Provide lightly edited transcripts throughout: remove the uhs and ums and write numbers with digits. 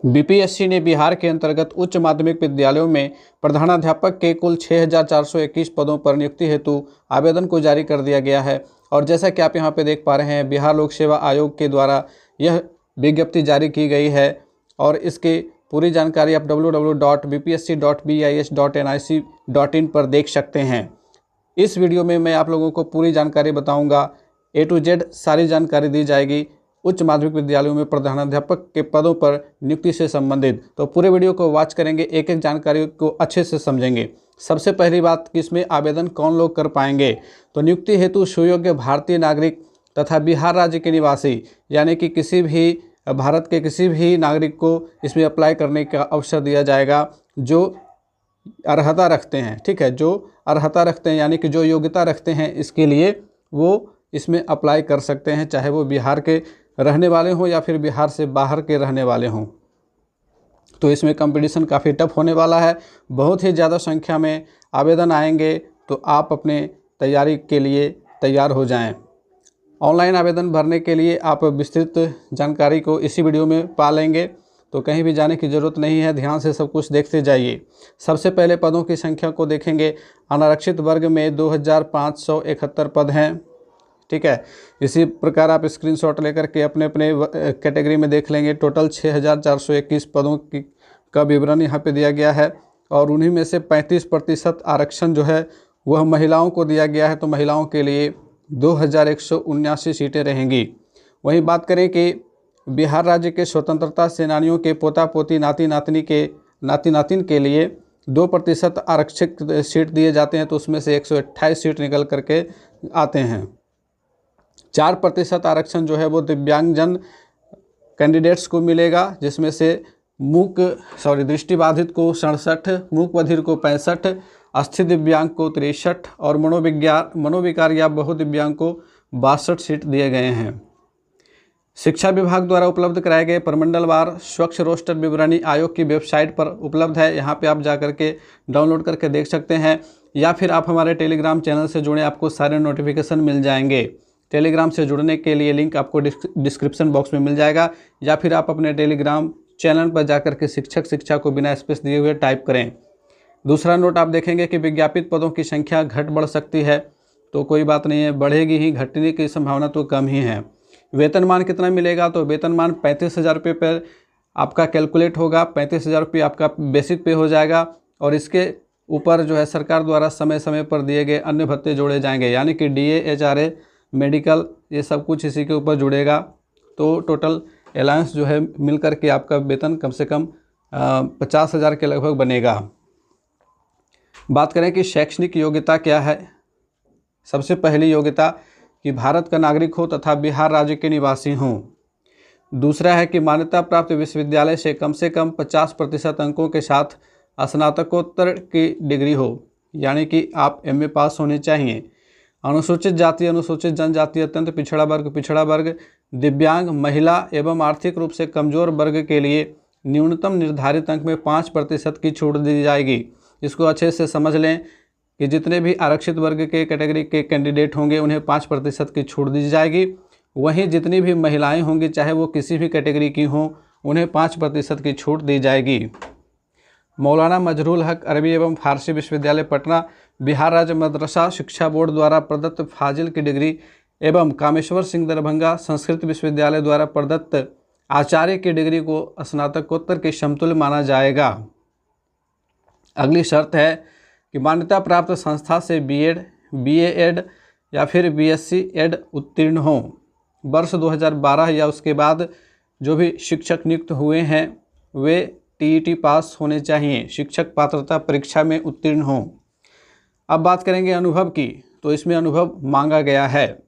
BPSC ने बिहार के अंतर्गत उच्च माध्यमिक विद्यालयों में प्रधानाध्यापक के कुल 6,421 पदों पर नियुक्ति हेतु आवेदन को जारी कर दिया गया है। और जैसा कि आप यहां पे देख पा रहे हैं, बिहार लोक सेवा आयोग के द्वारा यह विज्ञप्ति जारी की गई है और इसकी पूरी जानकारी आप www.bpsc.bis.nic.in पर देख सकते हैं। इस वीडियो में मैं आप लोगों को पूरी जानकारी बताऊंगा, A to Z सारी जानकारी दी जाएगी उच्च माध्यमिक विद्यालयों में प्रधानाध्यापक के पदों पर नियुक्ति से संबंधित। तो पूरे वीडियो को वॉच करेंगे, एक एक जानकारी को अच्छे से समझेंगे। सबसे पहली बात कि इसमें आवेदन कौन लोग कर पाएंगे, तो नियुक्ति हेतु सुयोग्य भारतीय नागरिक तथा बिहार राज्य के निवासी, यानी कि किसी भी भारत के किसी भी नागरिक को इसमें अप्लाई करने का अवसर दिया जाएगा जो अर्हता रखते हैं। ठीक है, जो अर्हता रखते हैं यानी कि जो योग्यता रखते हैं, इसके लिए वो इसमें अप्लाई कर सकते हैं, चाहे वो बिहार के रहने वाले हों या फिर बिहार से बाहर के रहने वाले हों। तो इसमें कंपटीशन काफ़ी टफ होने वाला है, बहुत ही ज़्यादा संख्या में आवेदन आएंगे, तो आप अपने तैयारी के लिए तैयार हो जाएं। ऑनलाइन आवेदन भरने के लिए आप विस्तृत जानकारी को इसी वीडियो में पा लेंगे, तो कहीं भी जाने की ज़रूरत नहीं है, ध्यान से सब कुछ देखते जाइए। सबसे पहले पदों की संख्या को देखेंगे। अनारक्षित वर्ग में 2,571 पद हैं। ठीक है, इसी प्रकार आप स्क्रीनशॉट लेकर के अपने अपने कैटेगरी में देख लेंगे। टोटल 6,421 पदों का विवरण यहाँ पे दिया गया है और उन्हीं में से 35% आरक्षण जो है वह महिलाओं को दिया गया है। तो महिलाओं के लिए 2,179 सीटें रहेंगी। वहीं बात करें कि बिहार राज्य के स्वतंत्रता सेनानियों के पोता पोती नाती नातिन के लिए 2% आरक्षित सीट दिए जाते हैं, तो उसमें से 128 सीट निकल करके आते हैं। 4% आरक्षण जो है वो दिव्यांगजन कैंडिडेट्स को मिलेगा, जिसमें से दृष्टिबाधित को 67, मूक बधिर को 65, अस्थिर दिव्यांग को 63 और मनोविकार या बहुदिव्यांग को 62 सीट दिए गए हैं। शिक्षा विभाग द्वारा उपलब्ध कराए गए प्रमंडलवार स्वच्छ रोस्टर विवरणी आयोग की वेबसाइट पर उपलब्ध है। यहाँ पे आप जा करके डाउनलोड करके देख सकते हैं, या फिर आप हमारे टेलीग्राम चैनल से जुड़े, आपको सारे नोटिफिकेशन मिल जाएंगे। टेलीग्राम से जुड़ने के लिए लिंक आपको डिस्क्रिप्शन बॉक्स में मिल जाएगा, या फिर आप अपने टेलीग्राम चैनल पर जाकर के शिक्षा को बिना स्पेस दिए हुए टाइप करें। दूसरा नोट आप देखेंगे कि विज्ञापित पदों की संख्या घट बढ़ सकती है, तो कोई बात नहीं है, बढ़ेगी ही, घटने की संभावना तो कम ही है। वेतनमान कितना मिलेगा, तो वेतनमान 35,000 रुपये पर आपका कैलकुलेट होगा। 35,000 रुपये आपका बेसिक पे हो जाएगा और इसके ऊपर जो है सरकार द्वारा समय समय पर दिए गए अन्य भत्ते जोड़े जाएंगे, यानी कि DA, HRA, मेडिकल, ये सब कुछ इसी के ऊपर जुड़ेगा। तो टोटल अलाउंस जो है मिल कर के आपका वेतन कम से कम 50,000 के लगभग बनेगा। बात करें कि शैक्षणिक योग्यता क्या है। सबसे पहली योग्यता कि भारत का नागरिक हो तथा बिहार राज्य के निवासी हों। दूसरा है कि मान्यता प्राप्त विश्वविद्यालय से कम 50% अंकों के साथ स्नातकोत्तर की डिग्री हो, यानी कि आप MA पास होने चाहिए। अनुसूचित जाति, अनुसूचित जनजाति, अत्यंत पिछड़ा वर्ग, दिव्यांग, महिला एवं आर्थिक रूप से कमजोर वर्ग के लिए न्यूनतम निर्धारित अंक में 5% की छूट दी जाएगी। इसको अच्छे से समझ लें कि जितने भी आरक्षित वर्ग के कैटेगरी के कैंडिडेट होंगे उन्हें 5% की छूट दी जाएगी। वहीं जितनी भी महिलाएं होंगी, चाहे वो किसी भी कैटेगरी की हों, उन्हें 5% की छूट दी जाएगी। मौलाना मजरूल हक अरबी एवं फारसी विश्वविद्यालय पटना, बिहार राज्य मदरसा शिक्षा बोर्ड द्वारा प्रदत्त फाजिल की डिग्री एवं कामेश्वर सिंह दरभंगा संस्कृत विश्वविद्यालय द्वारा प्रदत्त आचार्य की डिग्री को स्नातकोत्तर के समतुल्य माना जाएगा। अगली शर्त है कि मान्यता प्राप्त संस्था से BEd, BA.Ed या फिर BSc Ed उत्तीर्ण हों। वर्ष 2012 या उसके बाद जो भी शिक्षक नियुक्त हुए हैं वे TET पास होने चाहिए, शिक्षक पात्रता परीक्षा में उत्तीर्ण हों। अब बात करेंगे अनुभव की, तो इसमें अनुभव मांगा गया है।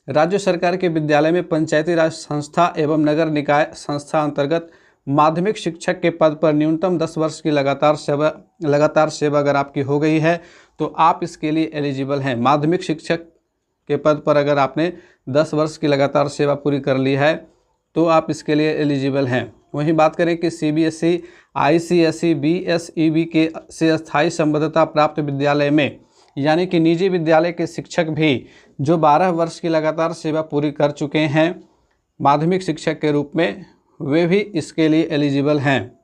राज्य सरकार के विद्यालय में पंचायती राज संस्था एवं नगर निकाय संस्था अंतर्गत माध्यमिक शिक्षक के पद पर न्यूनतम 10 वर्ष की लगातार सेवा अगर आपकी हो गई है तो आप इसके लिए एलिजिबल हैं। माध्यमिक शिक्षक के पद पर अगर आपने 10 वर्ष की लगातार सेवा पूरी कर ली है तो आप इसके लिए एलिजिबल हैं। वहीं बात करें कि CBSE, ICSE, BSEB के से स्थायी संबद्धता प्राप्त विद्यालय में, यानी कि निजी विद्यालय के शिक्षक भी जो 12 वर्ष की लगातार सेवा पूरी कर चुके हैं माध्यमिक शिक्षक के रूप में, वे भी इसके लिए एलिजिबल हैं।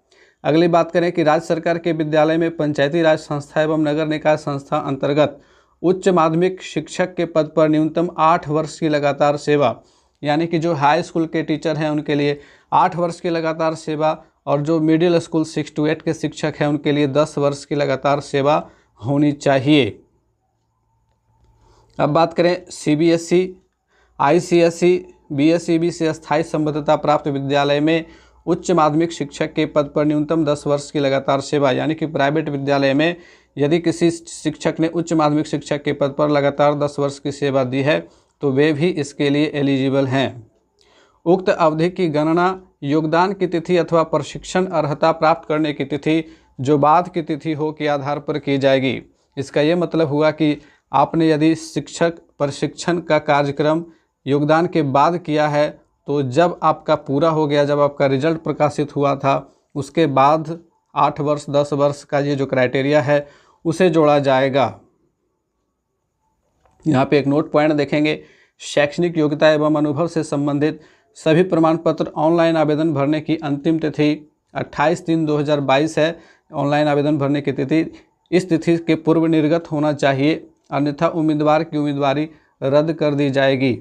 अगली बात करें कि राज्य सरकार के विद्यालय में पंचायती राज संस्था एवं नगर निकाय संस्था अंतर्गत उच्च माध्यमिक शिक्षक के पद पर न्यूनतम 8 वर्ष की लगातार सेवा, यानी कि जो हाई स्कूल के टीचर हैं उनके लिए 8 वर्ष की लगातार सेवा, और जो मिडिल स्कूल 6 to 8 के शिक्षक हैं उनके लिए 10 वर्ष की लगातार सेवा होनी चाहिए। अब बात करें CBSE, ICSE, BSEB से अस्थायी संबद्धता प्राप्त विद्यालय में उच्च माध्यमिक शिक्षक के पद पर न्यूनतम 10 वर्ष की लगातार सेवा, यानी कि प्राइवेट विद्यालय में यदि किसी शिक्षक ने उच्च माध्यमिक शिक्षक के पद पर लगातार 10 वर्ष की सेवा दी है तो वे भी इसके लिए एलिजिबल हैं। उक्त अवधि की गणना योगदान की तिथि अथवा प्रशिक्षण अर्हता प्राप्त करने की तिथि जो बाद की तिथि हो के आधार पर की जाएगी। इसका ये मतलब हुआ कि आपने यदि शिक्षक प्रशिक्षण का कार्यक्रम योगदान के बाद किया है तो जब आपका पूरा हो गया, जब आपका रिजल्ट प्रकाशित हुआ था, उसके बाद 8 वर्ष 10 वर्ष का ये जो क्राइटेरिया है उसे जोड़ा जाएगा। यहाँ पे एक नोट पॉइंट देखेंगे, शैक्षणिक योग्यता एवं अनुभव से संबंधित सभी प्रमाण पत्र ऑनलाइन आवेदन भरने की अंतिम तिथि 28/3/2022 है। ऑनलाइन आवेदन भरने की तिथि इस तिथि के पूर्व निर्गत होना चाहिए, अन्यथा उम्मीदवार की उम्मीदवारी रद्द कर दी जाएगी।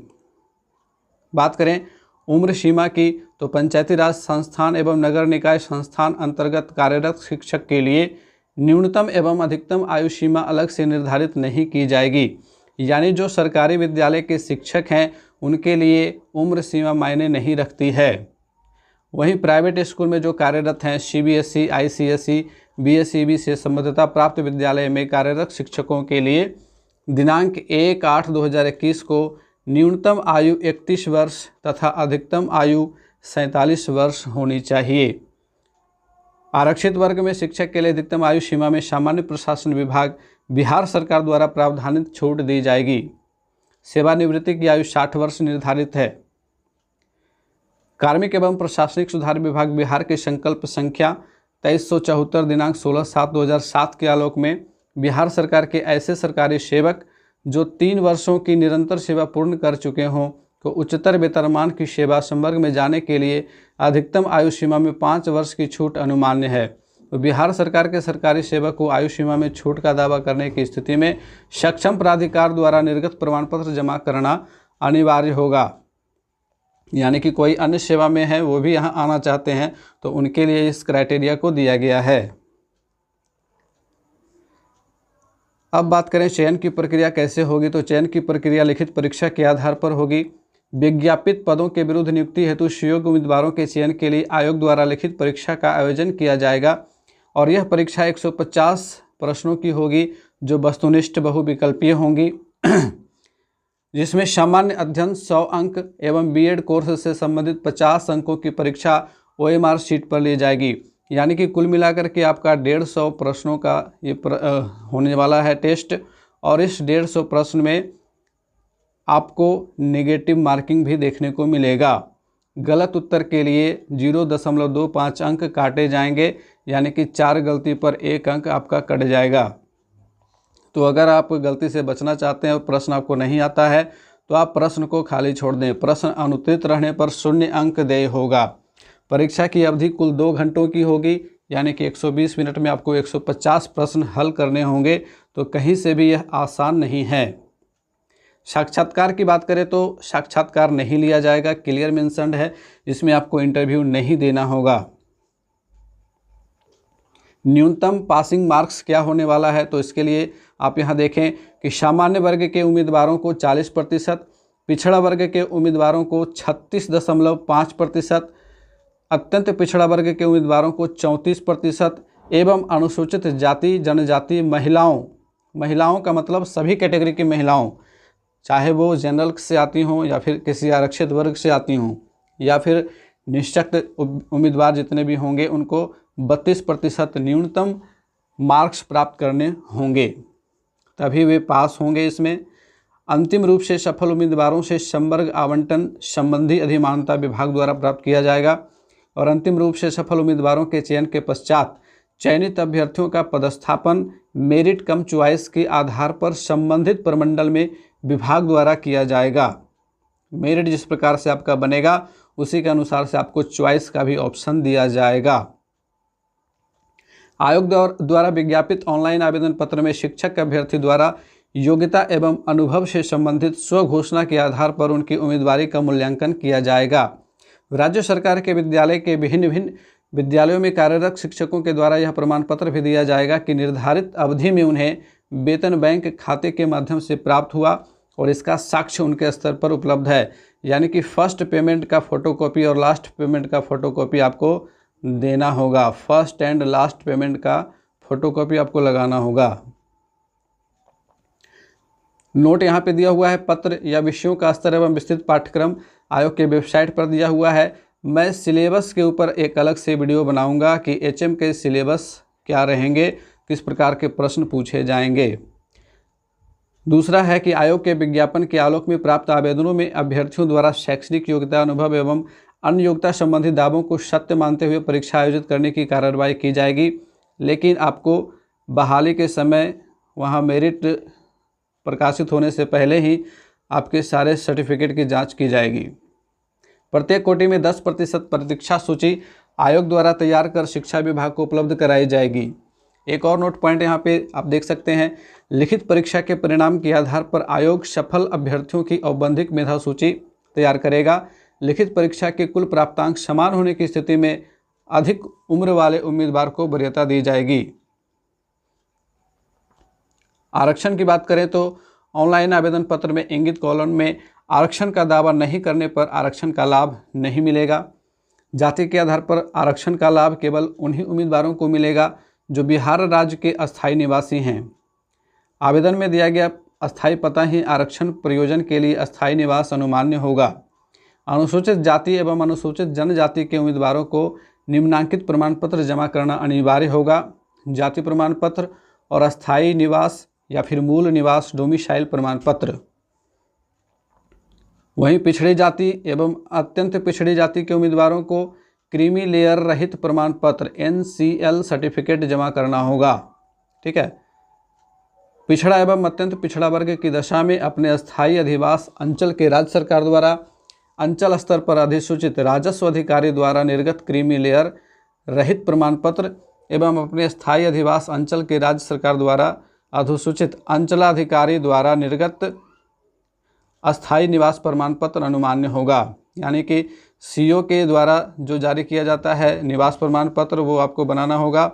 बात करें उम्र सीमा की तो पंचायती राज संस्थान एवं नगर निकाय संस्थान अंतर्गत कार्यरत शिक्षक के लिए न्यूनतम एवं अधिकतम आयु सीमा अलग से निर्धारित नहीं की जाएगी, यानी जो सरकारी विद्यालय के शिक्षक हैं उनके लिए उम्र सीमा मायने नहीं रखती है। वहीं प्राइवेट स्कूल में जो कार्यरत हैं CBSE, ICSE, BSEB से संबद्धता प्राप्त विद्यालय में कार्यरत शिक्षकों के लिए दिनांक 1/8/2021 को न्यूनतम आयु 31 वर्ष तथा अधिकतम आयु 47 वर्ष होनी चाहिए। आरक्षित वर्ग में शिक्षक के लिए अधिकतम आयु सीमा में सामान्य प्रशासन विभाग बिहार सरकार द्वारा प्रावधानित छूट दी जाएगी। सेवानिवृत्ति की आयु 60 वर्ष निर्धारित है। कार्मिक एवं प्रशासनिक सुधार विभाग बिहार की संकल्प संख्या 2374 दिनांक 16/7/2007 के आलोक में बिहार सरकार के ऐसे सरकारी सेवक जो 3 वर्षों की निरंतर सेवा पूर्ण कर चुके हों को उच्चतर वेतनमान की सेवा संवर्ग में जाने के लिए अधिकतम आयु सीमा में 5 वर्ष की छूट अनुमान्य है। तो बिहार सरकार के सरकारी सेवक को आयु सीमा में छूट का दावा करने की स्थिति में सक्षम प्राधिकार द्वारा निर्गत प्रमाण पत्र जमा करना अनिवार्य होगा। यानी कि कोई अन्य सेवा में है वो भी यहाँ आना चाहते हैं तो उनके लिए इस क्राइटेरिया को दिया गया है। अब बात करें चयन की प्रक्रिया कैसे होगी, तो चयन की प्रक्रिया लिखित परीक्षा के आधार पर होगी। विज्ञापित पदों के विरुद्ध नियुक्ति हेतु सुयोग्य उम्मीदवारों के चयन के लिए आयोग द्वारा लिखित परीक्षा का आयोजन किया जाएगा और यह परीक्षा 150 प्रश्नों की होगी जो वस्तुनिष्ठ बहुविकल्पीय होंगी, जिसमें सामान्य अध्ययन 100 अंक एवं B.Ed कोर्स से संबंधित 50 अंकों की परीक्षा OMR शीट पर ली जाएगी। यानी कि कुल मिलाकर के आपका 150 प्रश्नों का ये होने वाला है टेस्ट, और इस 150 प्रश्न में आपको नेगेटिव मार्किंग भी देखने को मिलेगा। गलत उत्तर के लिए 0.25 अंक काटे जाएंगे, यानी कि 4 गलती पर 1 अंक आपका कट जाएगा। तो अगर आप गलती से बचना चाहते हैं और प्रश्न आपको नहीं आता है तो आप प्रश्न को खाली छोड़ दें। प्रश्न अनुत्तरित रहने पर 0 अंक देय होगा। परीक्षा की अवधि कुल 2 घंटों की होगी, यानी कि 120 मिनट में आपको 150 प्रश्न हल करने होंगे, तो कहीं से भी यह आसान नहीं है। साक्षात्कार की बात करें तो साक्षात्कार नहीं लिया जाएगा, क्लियर मेंशन्ड है, इसमें आपको इंटरव्यू नहीं देना होगा। न्यूनतम पासिंग मार्क्स क्या होने वाला है, तो इसके लिए आप यहाँ देखें कि सामान्य वर्ग के उम्मीदवारों को 40%, पिछड़ा वर्ग के उम्मीदवारों को 36.5%, अत्यंत पिछड़ा वर्ग के उम्मीदवारों को 34% एवं अनुसूचित जाति जनजाति महिलाओं का मतलब सभी कैटेगरी की महिलाओं, चाहे वो जनरल से आती हों या फिर किसी आरक्षित वर्ग से आती हों या फिर निश्चित उम्मीदवार जितने भी होंगे उनको 32% न्यूनतम मार्क्स प्राप्त करने होंगे, तभी वे पास होंगे। इसमें अंतिम रूप से सफल उम्मीदवारों से संवर्ग आवंटन संबंधी अधिमानता विभाग द्वारा प्राप्त किया जाएगा और अंतिम रूप से सफल उम्मीदवारों के चयन के पश्चात चयनित अभ्यर्थियों का पदस्थापन मेरिट कम चॉइस के आधार पर संबंधित प्रमंडल में विभाग द्वारा किया जाएगा। मेरिट जिस प्रकार से आपका बनेगा उसी के अनुसार से आपको चॉइस का भी ऑप्शन दिया जाएगा। आयोग द्वारा विज्ञापित ऑनलाइन आवेदन पत्र में शिक्षक अभ्यर्थी द्वारा योग्यता एवं अनुभव से संबंधित स्व घोषणा के आधार पर उनकी उम्मीदवारी का मूल्यांकन किया जाएगा। राज्य सरकार के विद्यालय के विभिन्न विद्यालयों में कार्यरत शिक्षकों के द्वारा यह प्रमाण पत्र भी दिया जाएगा कि निर्धारित अवधि में उन्हें वेतन बैंक खाते के माध्यम से प्राप्त हुआ और इसका साक्ष्य उनके स्तर पर उपलब्ध है। यानी कि फर्स्ट पेमेंट का फोटोकॉपी और लास्ट पेमेंट का फोटोकॉपी आपको देना होगा। फर्स्ट एंड लास्ट पेमेंट का फोटोकॉपी आपको लगाना होगा। नोट यहाँ पे दिया हुआ है, पत्र या विषयों का स्तर एवं विस्तृत पाठ्यक्रम आयोग के वेबसाइट पर दिया हुआ है। मैं सिलेबस के ऊपर एक अलग से वीडियो बनाऊंगा कि एचएम के सिलेबस क्या रहेंगे, किस प्रकार के प्रश्न पूछे जाएंगे। दूसरा है कि आयोग के विज्ञापन के आलोक में प्राप्त आवेदनों में अभ्यर्थियों द्वारा शैक्षणिक योग्यता, अनुभव एवं अन्य योग्यता संबंधी दावों को सत्य मानते हुए परीक्षा आयोजित करने की कार्रवाई की जाएगी। लेकिन आपको बहाली के समय वहाँ मेरिट प्रकाशित होने से पहले ही आपके सारे सर्टिफिकेट की जांच की जाएगी। प्रत्येक कोटि में 10% परीक्षा सूची आयोग द्वारा तैयार कर शिक्षा विभाग को उपलब्ध कराई जाएगी। एक और नोट पॉइंट यहाँ पे आप देख सकते हैं, लिखित परीक्षा के परिणाम के आधार पर आयोग सफल अभ्यर्थियों की औपबंधिक मेधा सूची तैयार करेगा। लिखित परीक्षा के कुल प्राप्तांक समान होने की स्थिति में अधिक उम्र वाले उम्मीदवार को वरीयता दी जाएगी। आरक्षण की बात करें तो ऑनलाइन आवेदन पत्र में इंगित कॉलम में आरक्षण का दावा नहीं करने पर आरक्षण का लाभ नहीं मिलेगा। जाति के आधार पर आरक्षण का लाभ केवल उन्हीं उम्मीदवारों को मिलेगा जो बिहार राज्य के अस्थायी निवासी हैं। आवेदन में दिया गया अस्थायी पता ही आरक्षण प्रयोजन के लिए अस्थायी निवास अनुमान्य होगा। अनुसूचित जाति एवं अनुसूचित जनजाति के उम्मीदवारों को निम्नांकित प्रमाण पत्र जमा करना अनिवार्य होगा। जाति प्रमाण पत्र और अस्थायी निवास या फिर मूल निवास डोमिसाइल प्रमाण पत्र। वहीं पिछड़ी जाति एवं अत्यंत पिछड़ी जाति के उम्मीदवारों को क्रीमी लेयर रहित प्रमाण पत्र NCL सर्टिफिकेट जमा करना होगा। ठीक है। पिछड़ा एवं अत्यंत पिछड़ा वर्ग की दशा में अपने अस्थायी अधिवास अंचल के राज्य सरकार द्वारा अंचल स्तर पर अधिसूचित राजस्व अधिकारी द्वारा निर्गत क्रीमी लेयर रहित प्रमाण पत्र एवं अपने स्थायी अधिवास अंचल के राज्य सरकार द्वारा अधिसूचित अंचलाधिकारी द्वारा निर्गत अस्थायी निवास प्रमाण पत्र अनुमान्य होगा। यानी कि CO के द्वारा जो जारी किया जाता है निवास प्रमाण पत्र वो आपको बनाना होगा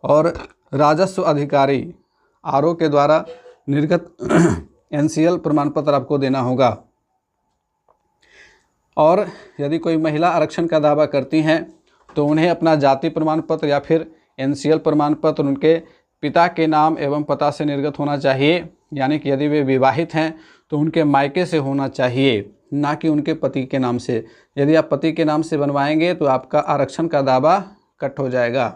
और राजस्व अधिकारी RO के द्वारा निर्गत NCL प्रमाण पत्र आपको देना होगा। और यदि कोई महिला आरक्षण का दावा करती हैं तो उन्हें अपना जाति प्रमाण पत्र या फिर NCL प्रमाण पत्र उनके पिता के नाम एवं पता से निर्गत होना चाहिए। यानी कि यदि वे विवाहित हैं तो उनके मायके से होना चाहिए, ना कि उनके पति के नाम से। यदि आप पति के नाम से बनवाएंगे तो आपका आरक्षण का दावा कट हो जाएगा।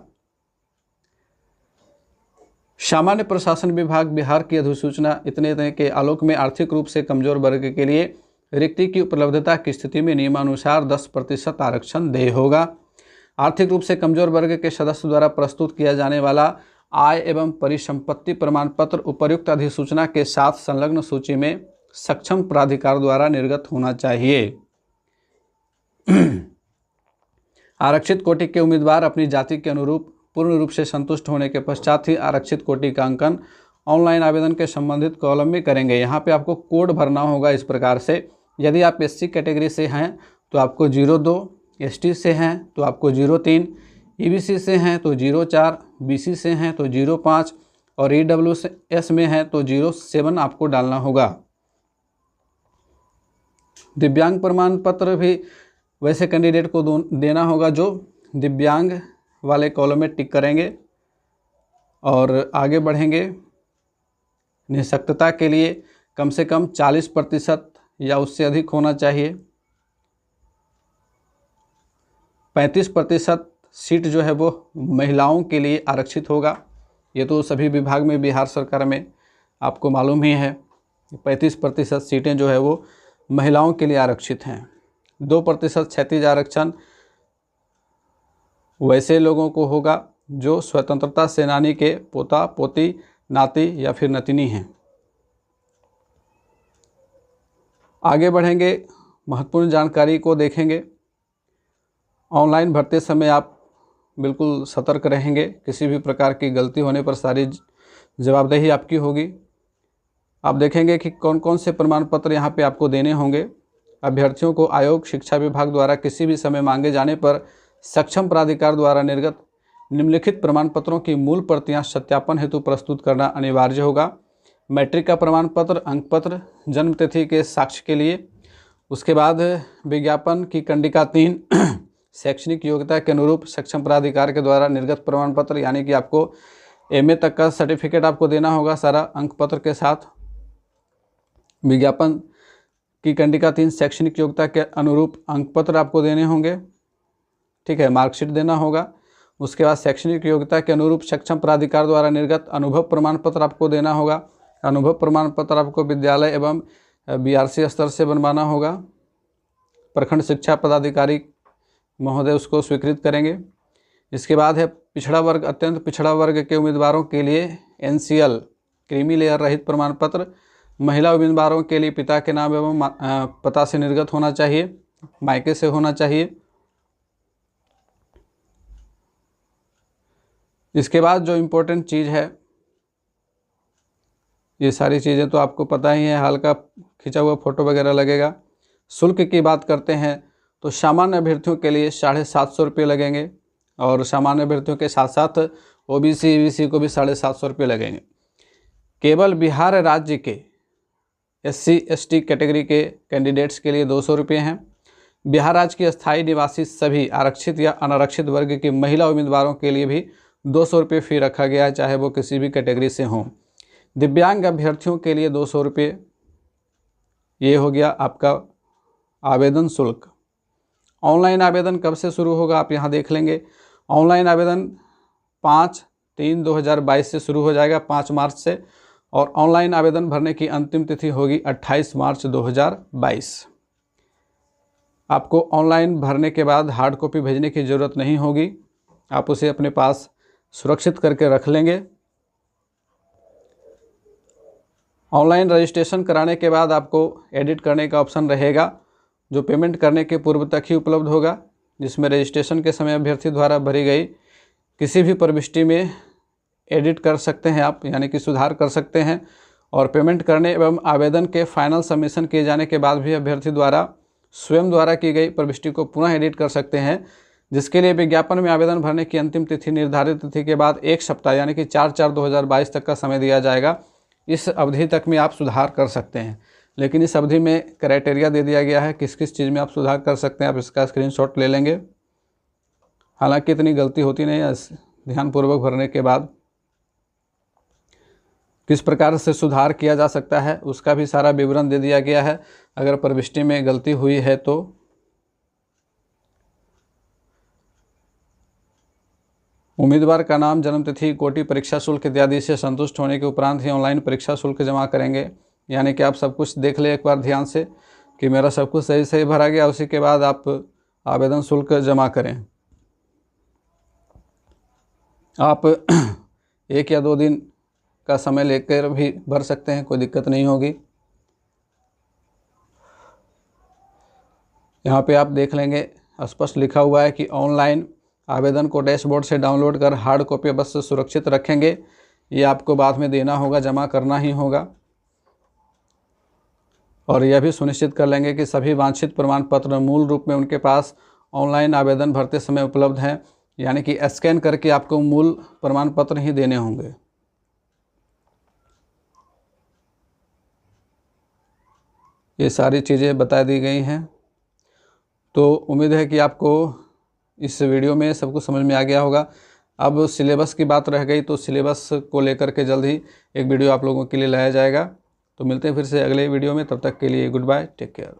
सामान्य प्रशासन विभाग बिहार की अधिसूचना इतने के आलोक में आर्थिक रूप से कमजोर वर्ग के लिए रिक्ति की उपलब्धता की स्थिति में नियमानुसार 10% आरक्षण देय होगा। आर्थिक रूप से कमजोर वर्ग के सदस्य द्वारा प्रस्तुत किया जाने वाला आय एवं परिसंपत्ति प्रमाण पत्र उपर्युक्त अधिसूचना के साथ संलग्न सूची में सक्षम प्राधिकार द्वारा निर्गत होना चाहिए। आरक्षित कोटि के उम्मीदवार अपनी जाति के अनुरूप पूर्ण रूप से संतुष्ट होने के पश्चात ही आरक्षित कोटि का अंकन ऑनलाइन आवेदन के संबंधित कॉलम में करेंगे। यहाँ पे आपको कोड भरना होगा इस प्रकार से। यदि आप SC कैटेगरी से हैं तो आपको 02, ST से हैं तो आपको 03, EBC से हैं तो 04, BC से हैं तो 05 और EWS में हैं तो 07 आपको डालना होगा। दिव्यांग प्रमाण पत्र भी वैसे कैंडिडेट को देना होगा जो दिव्यांग वाले कॉलम में टिक करेंगे। और आगे बढ़ेंगे। निःशक्तता के लिए कम से कम 40% या उससे अधिक होना चाहिए। 35% सीट जो है वो महिलाओं के लिए आरक्षित होगा। ये तो सभी विभाग में बिहार सरकार में आपको मालूम ही है 35% सीटें जो है वो महिलाओं के लिए आरक्षित हैं। 2% क्षैतिज आरक्षण वैसे लोगों को होगा जो स्वतंत्रता सेनानी के पोता पोती नाती या फिर नतिनी हैं। आगे बढ़ेंगे, महत्वपूर्ण जानकारी को देखेंगे। ऑनलाइन भरते समय आप बिल्कुल सतर्क रहेंगे। किसी भी प्रकार की गलती होने पर सारी जवाबदेही आपकी होगी। आप देखेंगे कि कौन कौन से प्रमाण पत्र यहाँ पे आपको देने होंगे। अभ्यर्थियों को आयोग शिक्षा विभाग द्वारा किसी भी समय मांगे जाने पर सक्षम प्राधिकार द्वारा निर्गत निम्नलिखित प्रमाण पत्रों की मूल प्रतियां सत्यापन हेतु प्रस्तुत करना अनिवार्य होगा। मैट्रिक का प्रमाण पत्र, अंक पत्र, जन्म तिथि के साक्ष्य के लिए। उसके बाद विज्ञापन की कंडिका 3 शैक्षणिक योग्यता के अनुरूप सक्षम प्राधिकार के द्वारा निर्गत प्रमाण पत्र, यानी कि आपको MA तक का सर्टिफिकेट आपको देना होगा सारा अंक पत्र के साथ। विज्ञापन की कंडिका 3 शैक्षणिक योग्यता के अनुरूप अंक पत्र आपको देने होंगे, ठीक है, मार्कशीट देना होगा। उसके बाद शैक्षणिक योग्यता के अनुरूप सक्षम प्राधिकार द्वारा निर्गत अनुभव प्रमाण पत्र आपको देना होगा। अनुभव प्रमाण पत्र आपको विद्यालय एवं BRC स्तर से बनवाना होगा। प्रखंड शिक्षा पदाधिकारी महोदय उसको स्वीकृत करेंगे। इसके बाद है पिछड़ा वर्ग, अत्यंत पिछड़ा वर्ग के उम्मीदवारों के लिए NCL क्रीमी लेयर रहित प्रमाण पत्र। महिला उम्मीदवारों के लिए पिता के नाम एवं पता से निर्गत होना चाहिए, मायके से होना चाहिए। इसके बाद जो इम्पोर्टेंट चीज़ है, ये सारी चीज़ें तो आपको पता ही है, हाल का खिंचा हुआ फ़ोटो वगैरह लगेगा। शुल्क की बात करते हैं तो सामान्य अभ्यर्थियों के लिए 750 रुपये लगेंगे और सामान्य अभ्यर्थियों के साथ साथ OBC EBC को भी 750 रुपये लगेंगे। केवल बिहार राज्य के SC ST कैटेगरी के कैंडिडेट्स के लिए 200 रुपये हैं। बिहार राज्य के स्थायी निवासी सभी आरक्षित या अनारक्षित वर्ग की महिला उम्मीदवारों के लिए भी 200 रुपये फ़ी रखा गया है, चाहे वो किसी भी कैटेगरी से हों। दिव्यांग अभ्यर्थियों के लिए 200 रुपये। ये हो गया आपका आवेदन शुल्क। ऑनलाइन आवेदन कब से शुरू होगा आप यहाँ देख लेंगे। ऑनलाइन आवेदन 5/3/2022 से शुरू हो जाएगा, 5 मार्च से, और ऑनलाइन आवेदन भरने की अंतिम तिथि होगी 28 मार्च 2022। आपको ऑनलाइन भरने के बाद हार्ड कॉपी भेजने की ज़रूरत नहीं होगी, आप उसे अपने पास सुरक्षित करके रख लेंगे। ऑनलाइन रजिस्ट्रेशन कराने के बाद आपको एडिट करने का ऑप्शन रहेगा, जो पेमेंट करने के पूर्व तक ही उपलब्ध होगा, जिसमें रजिस्ट्रेशन के समय अभ्यर्थी द्वारा भरी गई किसी भी प्रविष्टि में एडिट कर सकते हैं आप, यानी कि सुधार कर सकते हैं। और पेमेंट करने एवं आवेदन के फाइनल सबमिशन किए जाने के बाद भी अभ्यर्थी द्वारा स्वयं द्वारा की गई प्रविष्टि को पुनः एडिट कर सकते हैं, जिसके लिए विज्ञापन में आवेदन भरने की अंतिम तिथि निर्धारित तिथि के बाद 1 सप्ताह यानी कि 4/4/2022 तक का समय दिया जाएगा। इस अवधि तक में आप सुधार कर सकते हैं, लेकिन इस अवधि में क्राइटेरिया दे दिया गया है किस किस चीज़ में आप सुधार कर सकते हैं। आप इसका स्क्रीनशॉट ले लेंगे। हालांकि इतनी गलती होती नहीं है, ध्यानपूर्वक भरने के बाद किस प्रकार से सुधार किया जा सकता है उसका भी सारा विवरण दे दिया गया है। अगर प्रविष्टि में गलती हुई है तो उम्मीदवार का नाम, जन्म तिथि, कोटि, परीक्षा शुल्क इत्यादि से संतुष्ट होने के उपरांत ही ऑनलाइन परीक्षा शुल्क जमा करेंगे। यानी कि आप सब कुछ देख ले एक बार ध्यान से कि मेरा सब कुछ सही सही भरा गया, उसी के बाद आप आवेदन शुल्क जमा करें। आप 1 या 2 दिन का समय लेकर भी भर सकते हैं, कोई दिक्कत नहीं होगी। यहाँ पे आप देख लेंगे स्पष्ट लिखा हुआ है कि ऑनलाइन आवेदन को डैशबोर्ड से डाउनलोड कर हार्ड कॉपी अवश्य सुरक्षित रखेंगे। ये आपको बाद में देना होगा, जमा करना ही होगा। और यह भी सुनिश्चित कर लेंगे कि सभी वांछित प्रमाण पत्र मूल रूप में उनके पास ऑनलाइन आवेदन भरते समय उपलब्ध हैं, यानी कि स्कैन करके आपको मूल प्रमाण पत्र ही देने होंगे। ये सारी चीज़ें बता दी गई हैं। तो उम्मीद है कि आपको इस वीडियो में सब कुछ समझ में आ गया होगा। अब सिलेबस की बात रह गई, तो सिलेबस को लेकर के जल्द ही एक वीडियो आप लोगों के लिए लाया जाएगा। तो मिलते हैं फिर से अगले वीडियो में, तब तक के लिए गुड बाय, टेक केयर।